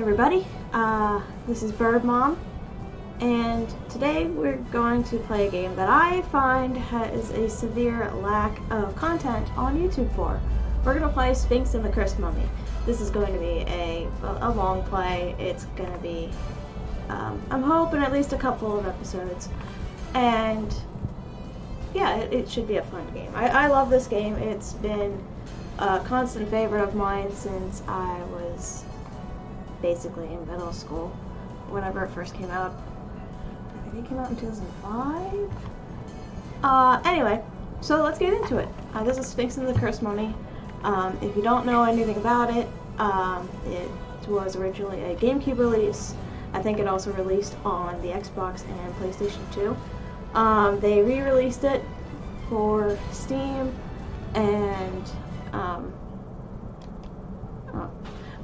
everybody, this is Birb Mom, and today we're going to play a game that I find has a severe lack of content on YouTube for. We're going to play Sphinx and the Cursed Mummy. This is going to be a long play. It's going to be, I'm hoping, at least a couple of episodes, and yeah, it should be a fun game. I love this game. It's been a constant favorite of mine since I was basically in middle school, whenever it first came out. I think it came out in 2005? Anyway, so let's get into it. This is Sphinx and the Cursed Mummy. If you don't know anything about it, it was originally a GameCube release. I think it also released on the Xbox and PlayStation 2. They re-released it for Steam and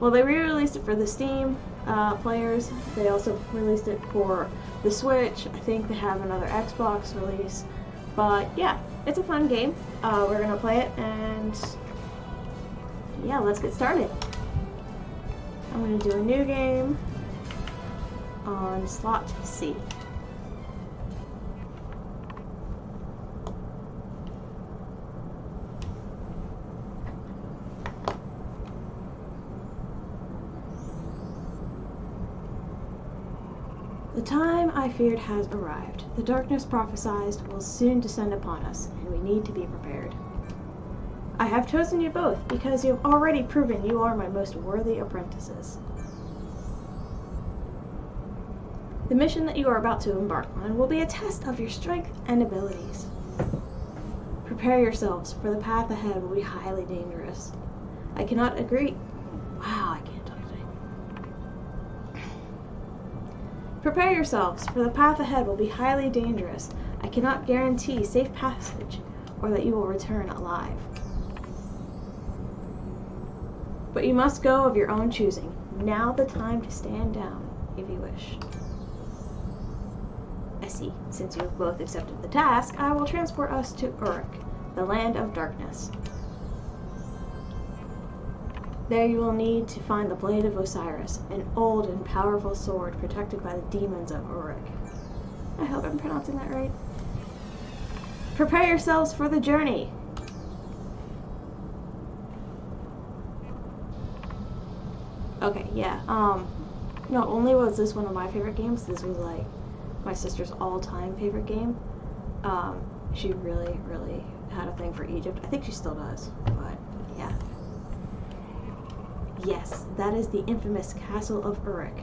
they re-released it for the Steam players. They also released it for the Switch. I think they have another Xbox release. But yeah, it's a fun game. We're gonna play it, and yeah, let's get started. I'm gonna do a new game on slot C. The time I feared has arrived. The darkness prophesied will soon descend upon us, and we need to be prepared. I have chosen you both because you have already proven you are my most worthy apprentices. The mission that you are about to embark on will be a test of your strength and abilities. Prepare yourselves, for the path ahead will be highly dangerous. I cannot agree. Wow, I can't talk today. Prepare yourselves, for the path ahead will be highly dangerous. I cannot guarantee safe passage or that you will return alive. But you must go of your own choosing. Now the time to stand down, if you wish. I see. Since you have both accepted the task, I will transport us to Uruk, the land of darkness. There you will need to find the Blade of Osiris, an old and powerful sword protected by the demons of Uruk. I hope I'm pronouncing that right. Prepare yourselves for the journey! Okay, yeah, not only was this one of my favorite games, this was like my sister's all-time favorite game. She really, really had a thing for Egypt. I think she still does, but yeah. Yes, that is the infamous Castle of Uruk.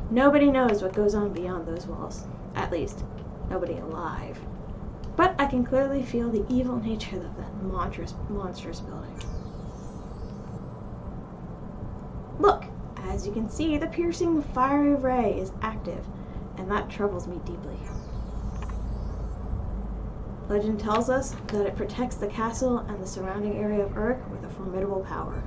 Nobody knows what goes on beyond those walls. At least, nobody alive. But I can clearly feel the evil nature of that monstrous building. Look, as you can see, the piercing fiery ray is active, and that troubles me deeply. Legend tells us that it protects the castle and the surrounding area of Uruk with a formidable power.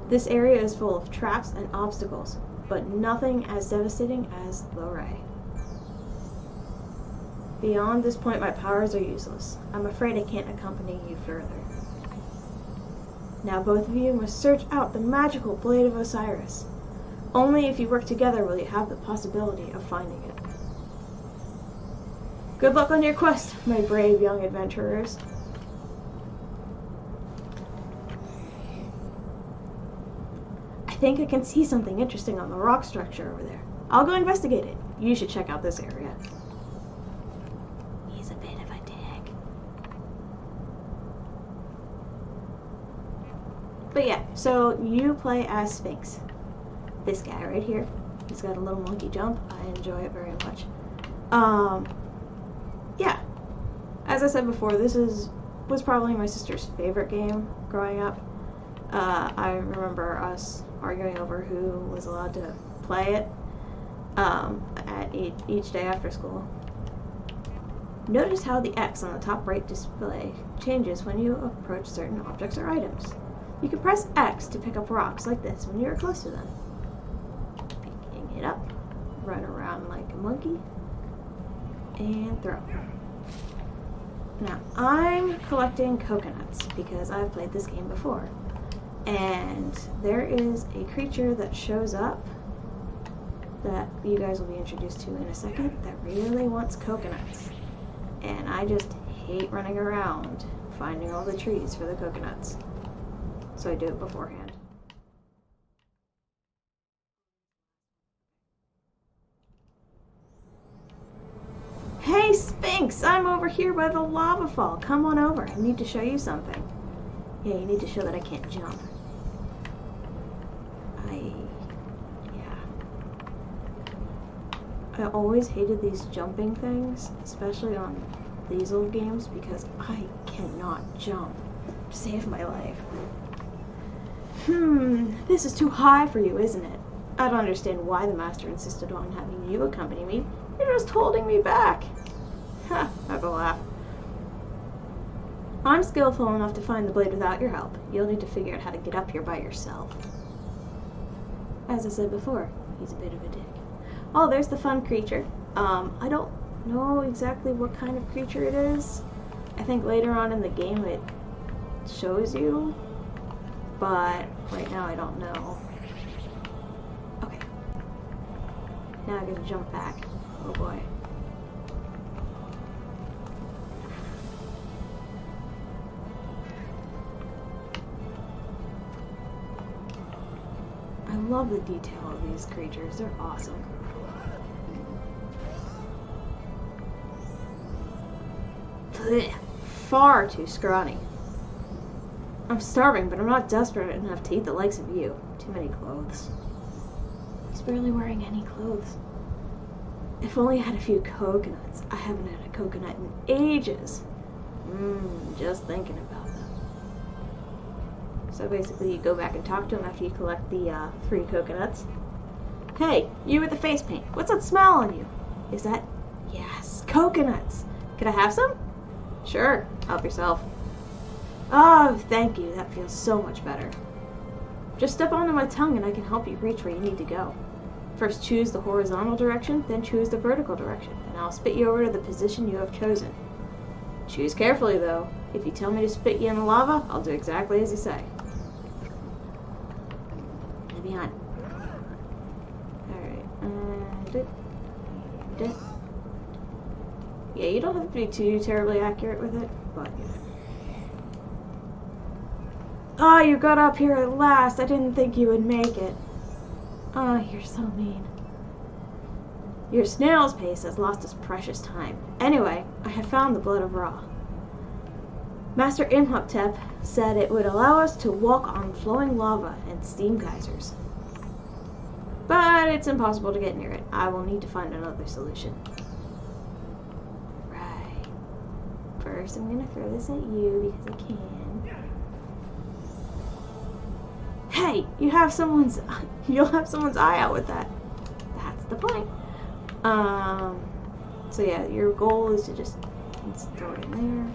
This area is full of traps and obstacles, but nothing as devastating as the ray. Beyond this point, my powers are useless. I'm afraid I can't accompany you further. Now both of you must search out the magical Blade of Osiris. Only if you work together will you have the possibility of finding it. Good luck on your quest, my brave young adventurers. I think I can see something interesting on the rock structure over there. I'll go investigate it. You should check out this area. He's a bit of a dick. But yeah, so you play as Sphinx. This guy right here. He's got a little monkey jump. I enjoy it very much. Yeah. As I said before, this was probably my sister's favorite game growing up. I remember us arguing over who was allowed to play it at each day after school. Notice how the X on the top right display changes when you approach certain objects or items. You can press X to pick up rocks like this when you are close to them. Picking it up, run around like a monkey, and throw. Now, I'm collecting coconuts because I've played this game before. And there is a creature that shows up that you guys will be introduced to in a second that really wants coconuts. And I just hate running around finding all the trees for the coconuts. So I do it beforehand. Hey Sphinx, I'm over here by the lava fall. Come on over. I need to show you something. Yeah, you need to show that I can't jump. I always hated these jumping things, especially on these old games, because I cannot jump to save my life. This is too high for you, isn't it? I don't understand why the master insisted on having you accompany me. You're just holding me back. Ha, I have a laugh. I'm skillful enough to find the blade without your help. You'll need to figure out how to get up here by yourself. As I said before, he's a bit of a dick. Oh, there's the fun creature. I don't know exactly what kind of creature it is. I think later on in the game it shows you, but right now I don't know. Okay. Now I gotta jump back. Oh boy. I love the detail of these creatures. They're awesome. Blech, far too scrawny. I'm starving, but I'm not desperate enough to eat the likes of you. Too many clothes. He's barely wearing any clothes. If only I had a few coconuts. I haven't had a coconut in ages. Just thinking about them. So basically you go back and talk to him after you collect the 3 coconuts. Hey, you with the face paint. What's that smell on you? Is that... Yes, coconuts. Could I have some? Sure, help yourself. Oh, thank you. That feels so much better. Just step onto my tongue and I can help you reach where you need to go. First choose the horizontal direction, then choose the vertical direction, and I'll spit you over to the position you have chosen. Choose carefully though. If you tell me to spit you in the lava, I'll do exactly as you say. Get behind. Alright, yeah, you don't have to be too terribly accurate with it, but yeah. Oh, you got up here at last. I didn't think you would make it. Oh, you're so mean. Your snail's pace has lost its precious time. Anyway, I have found the blood of Ra. Master Imhotep said it would allow us to walk on flowing lava and steam geysers. But it's impossible to get near it. I will need to find another solution. First, I'm gonna throw this at you because I can. Hey, you'll have someone's eye out with that. That's the point. So yeah, your goal is to just throw it in there.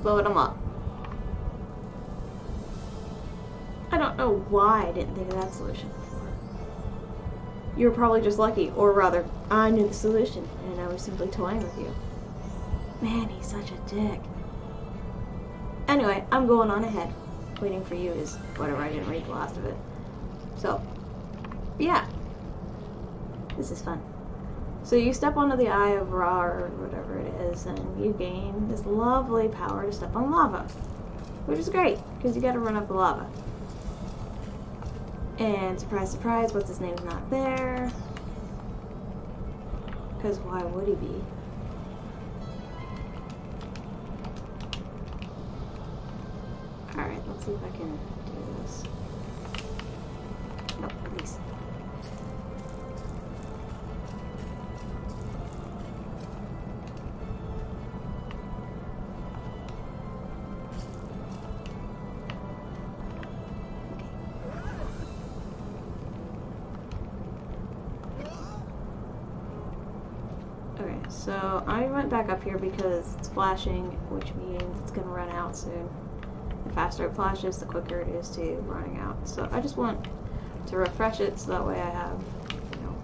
Load them up. I don't know why I didn't think of that solution before. You were probably just lucky, or rather, I knew the solution, and I was simply toying with you. Man, he's such a dick. Anyway, I'm going on ahead. Waiting for you is whatever, I didn't read the last of it. So, yeah. This is fun. So you step onto the Eye of Ra, or whatever it is, and you gain this lovely power to step on lava. Which is great, because you gotta run up the lava. And surprise, surprise, what's his name's not there. Because why would he be? Alright, let's see if I can do this. Nope, please. Okay, so I went back up here because it's flashing, which means it's gonna run out soon. The faster it flashes, the quicker it is to running out. So I just want to refresh it so that way I have, you know,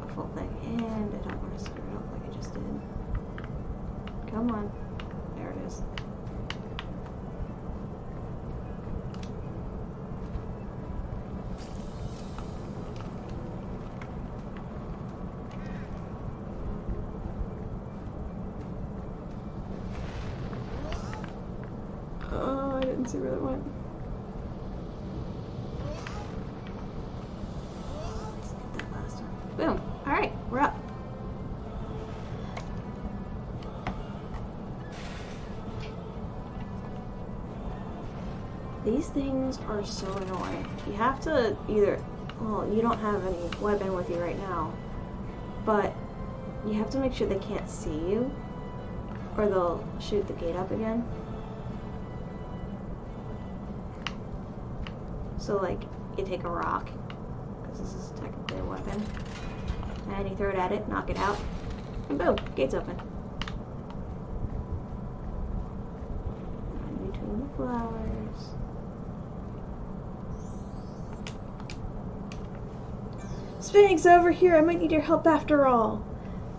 a full thing. And I don't want to screw it up like I just did. Come on. There it is. Let's see where that went. Let's get that last one. Boom. Alright, we're up. These things are so annoying. You have to either, well, you don't have any weapon with you right now, but you have to make sure they can't see you, or they'll shoot the gate up again. So like, you take a rock, because this is technically a weapon, and you throw it at it, knock it out, and boom, gate's open. In between the flowers. Sphinx, over here, I might need your help after all.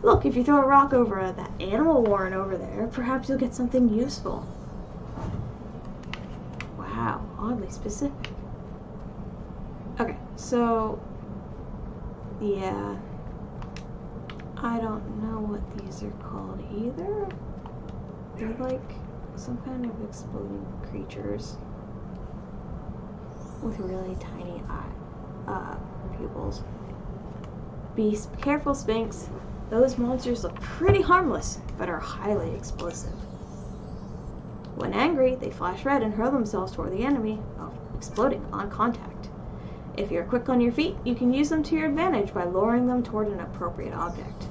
Look, if you throw a rock over that animal warren over there, perhaps you'll get something useful. Wow, oddly specific. Okay, so, yeah, I don't know what these are called either. They're like some kind of exploding creatures with really tiny pupils. Be careful, Sphinx. Those monsters look pretty harmless, but are highly explosive. When angry, they flash red and hurl themselves toward the enemy, exploding on contact. If you're quick on your feet, you can use them to your advantage by luring them toward an appropriate object.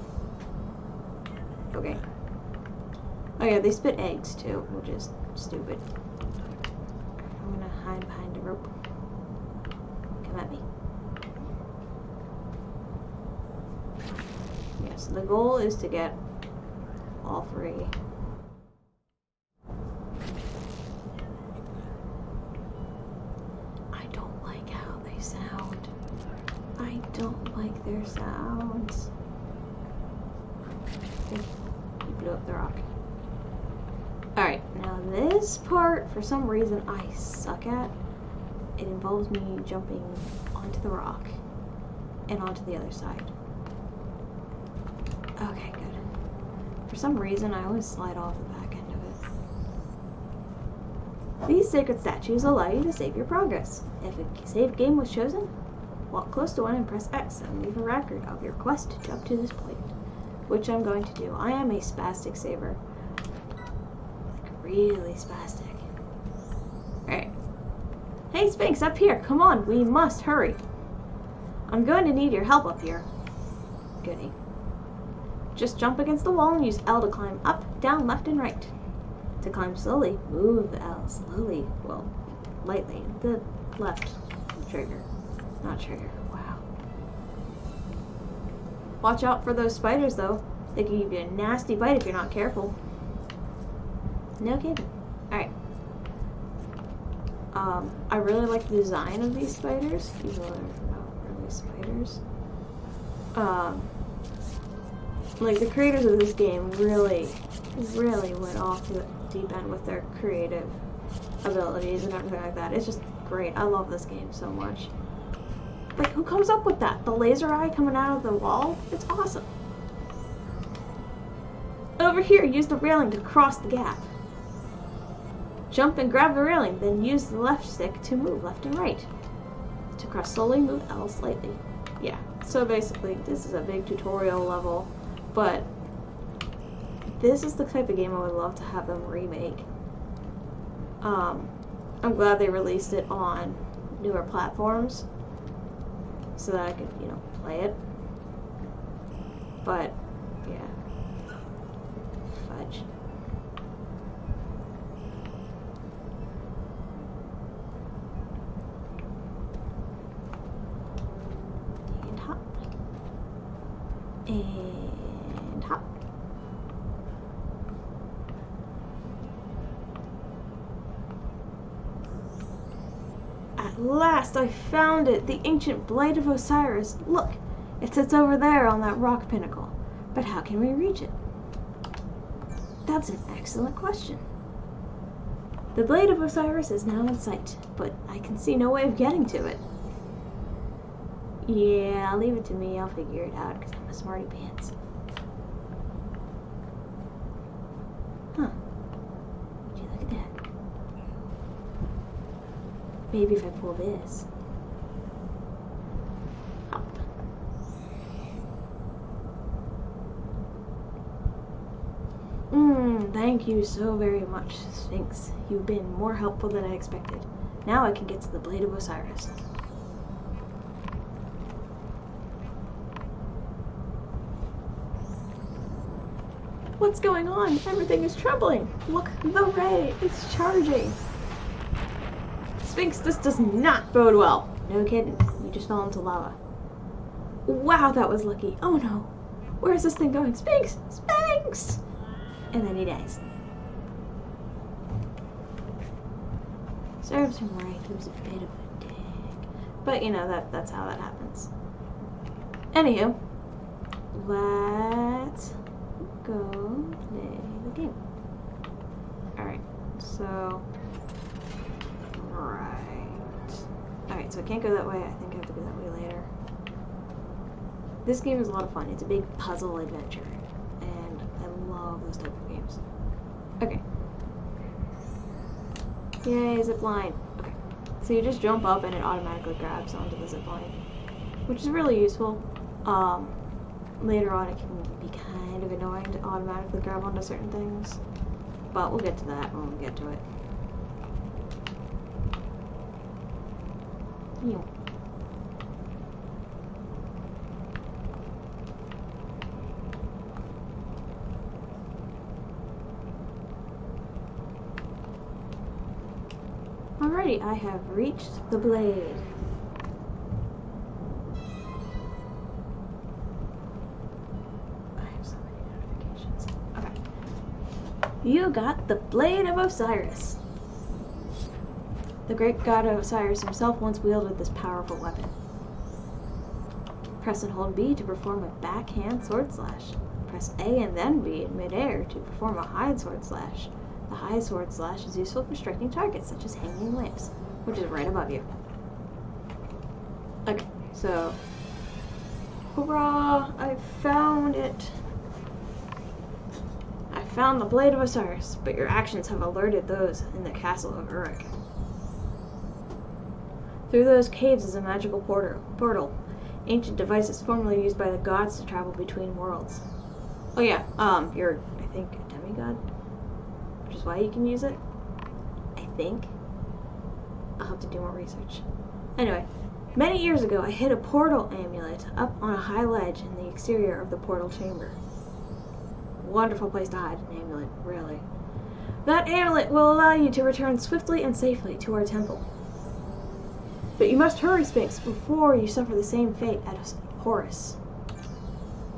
Okay. Oh yeah, they spit eggs too, which is stupid. I'm gonna hide behind a rope. Come at me. Yes, the goal is to get all three. I don't like how they sound. I don't like their sounds. You blew up the rock. Alright, now this part, for some reason, I suck at. It involves me jumping onto the rock and onto the other side. Okay, good. For some reason, I always slide off the back end of it. These sacred statues allow you to save your progress. If a save game was chosen, walk close to one and press X and leave a record of your quest to jump to this point, which I'm going to do. I am a spastic saver. Like, really spastic. Alright. Hey, Sphinx, up here! Come on, we must hurry! I'm going to need your help up here. Goody. Just jump against the wall and use L to climb up, down, left, and right. To climb slowly, move the L slowly, well, lightly, the left trigger, not trigger, wow. Watch out for those spiders though, they can give you a nasty bite if you're not careful. No kidding. Alright. I really like the design of these spiders, even though they're not really spiders. Like, the creators of this game really went off the deep end with their creative abilities and everything like that. It's just great. I love this game so much. Like, who comes up with that? The laser eye coming out of the wall? It's awesome. Over here, use the railing to cross the gap. Jump and grab the railing, then use the left stick to move left and right. To cross slowly, move L slightly. Yeah, so basically, this is a big tutorial level. But this is the type of game I would love to have them remake. I'm glad they released it on newer platforms so that I could, you know, play it. But, yeah. Fudge. And hop. And hop. At last, I found it! The ancient Blade of Osiris. Look, it sits over there on that rock pinnacle. But how can we reach it? That's an excellent question. The Blade of Osiris is now in sight, but I can see no way of getting to it. Yeah, leave it to me. I'll figure it out, because I'm a smarty pants. Huh. Would you look at that? Maybe if I pull this. Up. Thank you so very much, Sphinx. You've been more helpful than I expected. Now I can get to the Blade of Osiris. What's going on? Everything is troubling. Look, the ray is charging. Sphinx, this does not bode well. No kidding. You just fell into lava. Wow, that was lucky. Oh no. Where is this thing going? Sphinx! Sphinx! And then he dies. Serves him right. He was a bit of a dick. But you know, that's how that happens. Anywho, let's go play the game. Alright, so Alright, so I can't go that way. I think I have to go that way later. This game is a lot of fun. It's a big puzzle adventure. And I love those type of games. Okay. Yay, zip line. Okay. So you just jump up and it automatically grabs onto the zip line, which is really useful. Later on it can be kind of annoying to automatically grab onto certain things. But we'll get to that when we get to it. Yeah. Alrighty, I have reached the blade. I have so many notifications. Okay. You got the Blade of Osiris. The great god Osiris himself once wielded this powerful weapon. Press and hold B to perform a backhand sword slash. Press A and then B in midair to perform a high sword slash. The high sword slash is useful for striking targets such as hanging lamps, which is right above you. Okay, so hurrah! I found it! I found the Blade of Osiris, but your actions have alerted those in the castle of Uruk. Through those caves is a magical portal. Ancient devices formerly used by the gods to travel between worlds. Oh yeah, you're, I think, a demigod? Which is why you can use it? I think. I'll have to do more research. Anyway, many years ago I hid a portal amulet up on a high ledge in the exterior of the portal chamber. Wonderful place to hide an amulet, really. That amulet will allow you to return swiftly and safely to our temple. But you must hurry, Sphinx, before you suffer the same fate as Horus.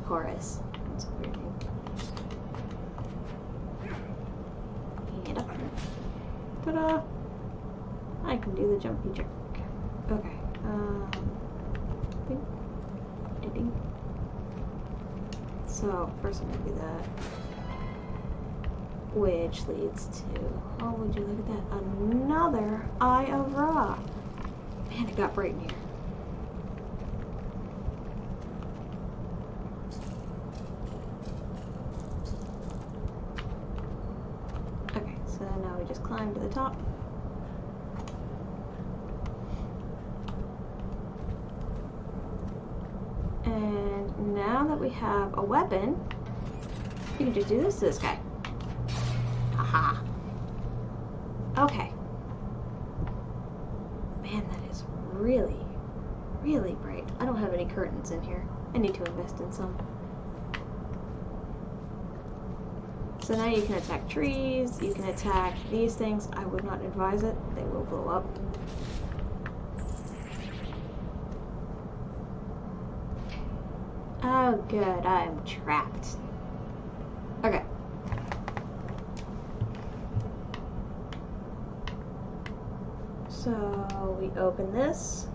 Horus. That's a weird name. And up. Ta-da! I can do the jumpy jerk. Okay. Ding. Ding, ding. So, first I'm gonna do that. Which leads to, oh, would you look at that? Another Eye of Ra. Man, it got bright in here. Okay, so now we just climb to the top. And now that we have a weapon, you can just do this to this guy. Haha. Okay. Man, that is really, really bright. I don't have any curtains in here. I need to invest in some. So now you can attack trees, you can attack these things. I would not advise it. They will blow up. Oh good, I'm trapped. Okay. So we open this.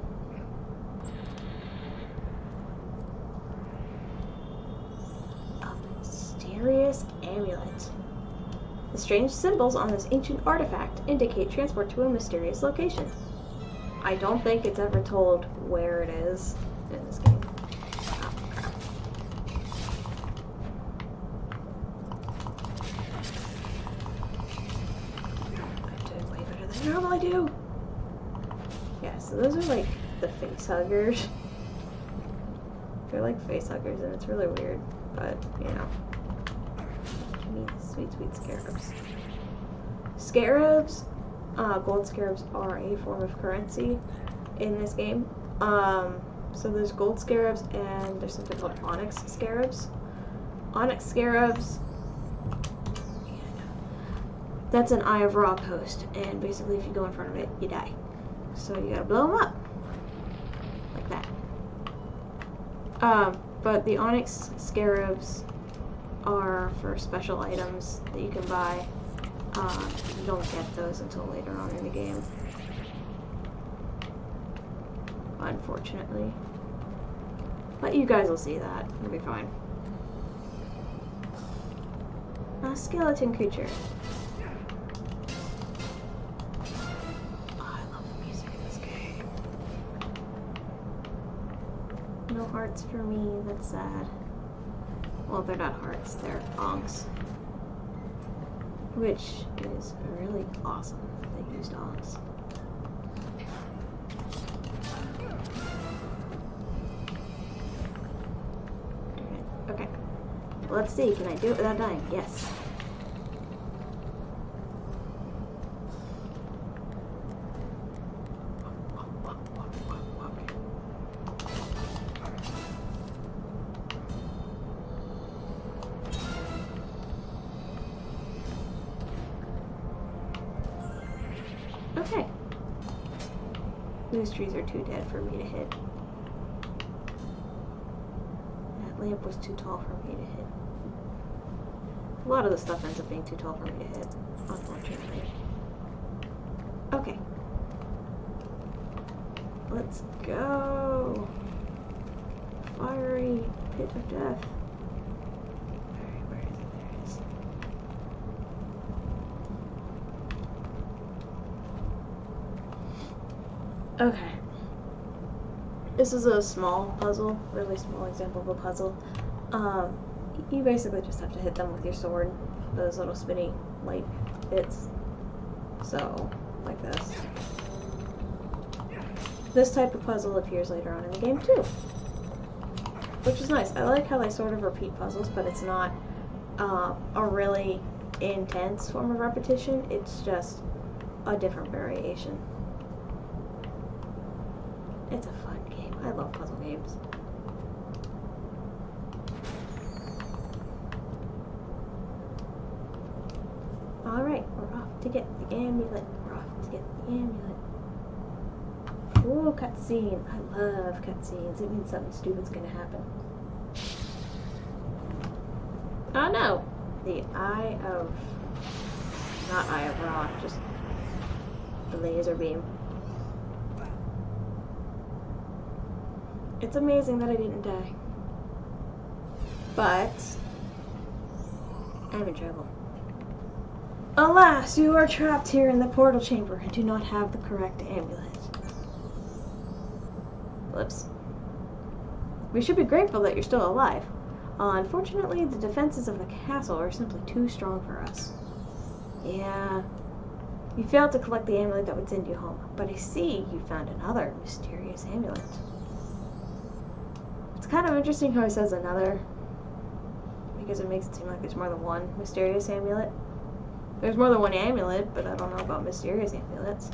A mysterious amulet. The strange symbols on this ancient artifact indicate transport to a mysterious location. I don't think it's ever told where it is in this game. Oh, crap. I'm doing way better than I normally do. Yeah, so those are like the face huggers. They're like face huggers, and it's really weird, but you know. I mean, sweet, sweet scarabs. Scarabs, gold scarabs are a form of currency in this game. So there's gold scarabs and there's something called onyx scarabs. Onyx scarabs, that's an Eye of Ra post, and basically if you go in front of it, you die. So you gotta blow them up. Like that. But the onyx scarabs are for special items that you can buy. You don't get those until later on in the game. Unfortunately. But you guys will see that. It'll be fine. A skeleton creature. Oh, I love the music in this game. No hearts for me, that's sad. Well, they're not hearts, they're onks. Which is really awesome that they used onks. Okay. Let's see, can I do it without dying? Yes. Okay. These trees are too dead for me to hit. That lamp was too tall for me to hit. A lot of the stuff ends up being too tall for me to hit, unfortunately. Okay. Let's go. Fiery pit of death. Where is it? There it is. Okay. This is a small puzzle, really small example of a puzzle. You basically just have to hit them with your sword, those little spinny light bits. So, like this. This type of puzzle appears later on in the game too, which is nice. I like how they sort of repeat puzzles, but it's not a really intense form of repetition. It's just a different variation. It's a fun game. I love puzzle games. Alright, we're off to get the amulet. We're off to get the amulet. Ooh, cutscene. I love cutscenes. It means something stupid's gonna happen. Oh no! The Eye of... Not Eye of Ra, just the laser beam. It's amazing that I didn't die. But I'm in trouble. Alas, you are trapped here in the portal chamber and do not have the correct amulet. Whoops. We should be grateful that you're still alive. Unfortunately, the defenses of the castle are simply too strong for us. Yeah. You failed to collect the amulet that would send you home, but I see you found another mysterious amulet. It's kind of interesting how it says another, because it makes it seem like there's more than one mysterious amulet. There's more than one amulet, but I don't know about mysterious amulets.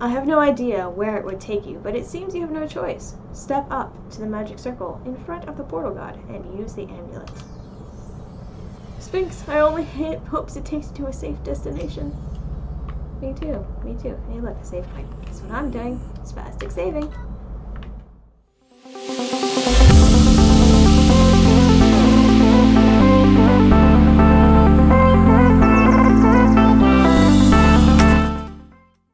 I have no idea where it would take you, but it seems you have no choice. Step up to the magic circle in front of the portal god and use the amulet. Sphinx, I only hopes it takes you to a safe destination. Me too, me too. Hey look, save point. That's what I'm doing. Spastic saving.